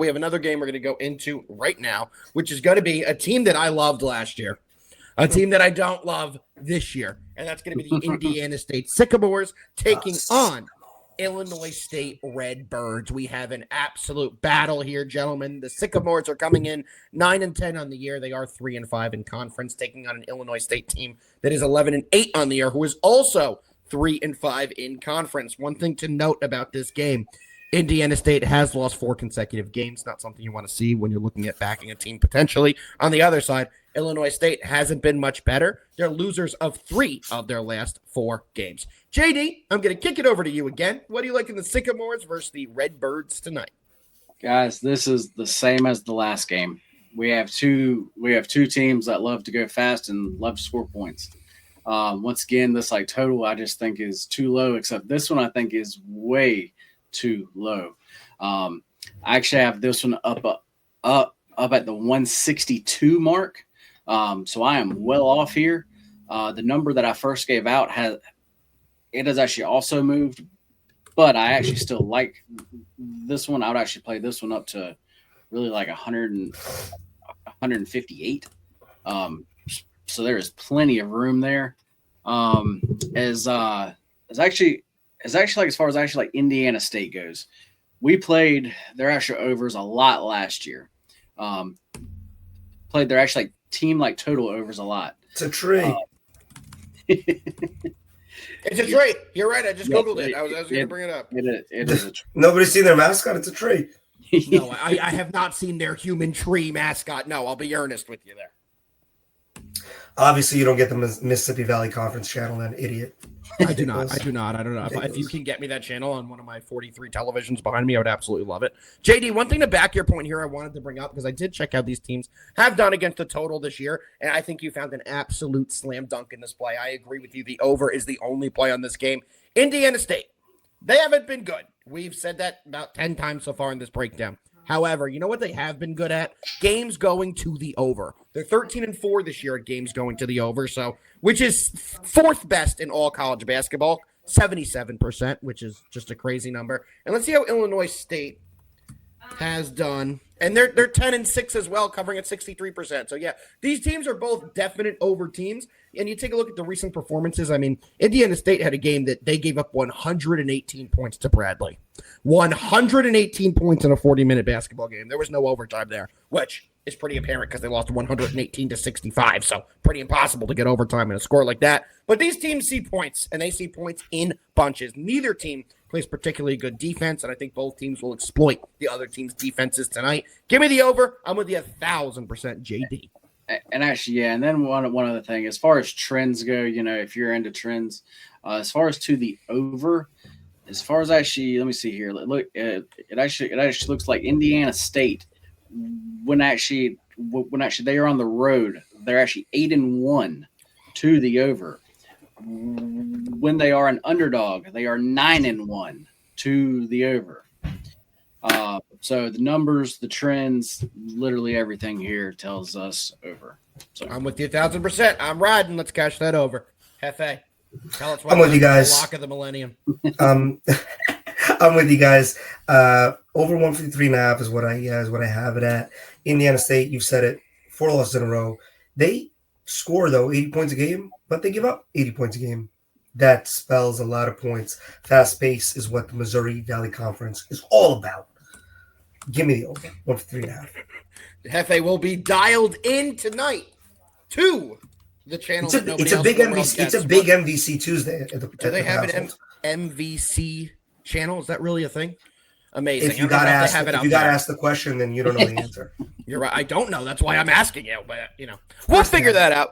We have another game we're going to go into right now, which is going to be a team that I loved last year, a team that I don't love this year, and that's going to be the Indiana State Sycamores taking on Illinois State Redbirds. We have an absolute battle here, gentlemen. The Sycamores are coming in 9-10 on the year. They are 3-5 in conference, taking on an Illinois State team that is 11-8 on the year, who is also 3-5 in conference. One thing to note about this game: Indiana State has lost 4 consecutive games. Not something you want to see when you're looking at backing a team potentially. On the other side, Illinois State hasn't been much better. They're losers of 3 of their last 4 games. JD, I'm going to kick it over to you again. What do you like in the Sycamores versus the Redbirds tonight? Guys, this is the same as the last game. We have two teams that love to go fast and love to score points. Once again, this total I just think is too low, except this one I think is way too low. I actually have this one up at the 162 mark. So I am well off here. The number that I first gave out has actually also moved, but I actually still like this one. I would actually play this one up to really 158. So there is plenty of room there. As far as Indiana State goes, we played their actual overs a lot last year. Played their actually team total overs a lot. It's a tree. It's a tree. You're right. I just Googled it. I was going to bring it up. It is a tree. Nobody's seen their mascot. It's a tree. No, I have not seen their human tree mascot. No, I'll be earnest with you there. Obviously, you don't get the Mississippi Valley Conference channel, then, idiot. I do not. I don't know. If you can get me that channel on one of my 43 televisions behind me, I would absolutely love it. JD, one thing to back your point here I wanted to bring up, because I did check out these teams have done against the total this year, and I think you found an absolute slam dunk in this play. I agree with you. The over is the only play on this game. Indiana State, they haven't been good. We've said that about 10 times so far in this breakdown. However, you know what they have been good at? Games going to the over. They're 13-4 this year at games going to the over, so which is 4th best in all college basketball, 77%, which is just a crazy number. And let's see how Illinois State has done. And they're 10-6 as well, covering at 63%. So yeah, these teams are both definite over teams. And you take a look at the recent performances. I mean, Indiana State had a game that they gave up 118 points to Bradley. 118 points in a 40-minute basketball game. There was no overtime there, which is pretty apparent because they lost 118-65. So pretty impossible to get overtime in a score like that. But these teams see points, and they see points in bunches. Neither team plays particularly good defense, and I think both teams will exploit the other team's defenses tonight. Give me the over. I'm with you 1,000%, JD. And actually, yeah, and then one other thing, as far as trends go, if you're into trends, as far as to the over, as far as actually, let me see here. Look, it actually looks like Indiana State, when actually they are on the road, they're actually 8-1 to the over. When they are an underdog, they are 9-1 to the over. So the numbers, the trends, literally everything here tells us over. So I'm with you 1,000%. I'm riding. Let's cash that over. Hefe, tell us what I'm with you guys. The lock of the millennium. I'm with you guys. Over 153.5 is what I have it at. Indiana State, you've said it, 4 losses in a row. They score though 80 points a game, but they give up 80 points a game. That spells a lot of points. Fast pace is what the Missouri Valley Conference is all about. Give me the over 153.5. Hefe will be dialed in tonight to the channel. It's a big MVC Tuesday. Do they have an MVC channel? Is that really a thing? Amazing. If you got to ask the question, then you don't know the answer. You're right. I don't know. That's why I'm asking you. But we'll figure that out.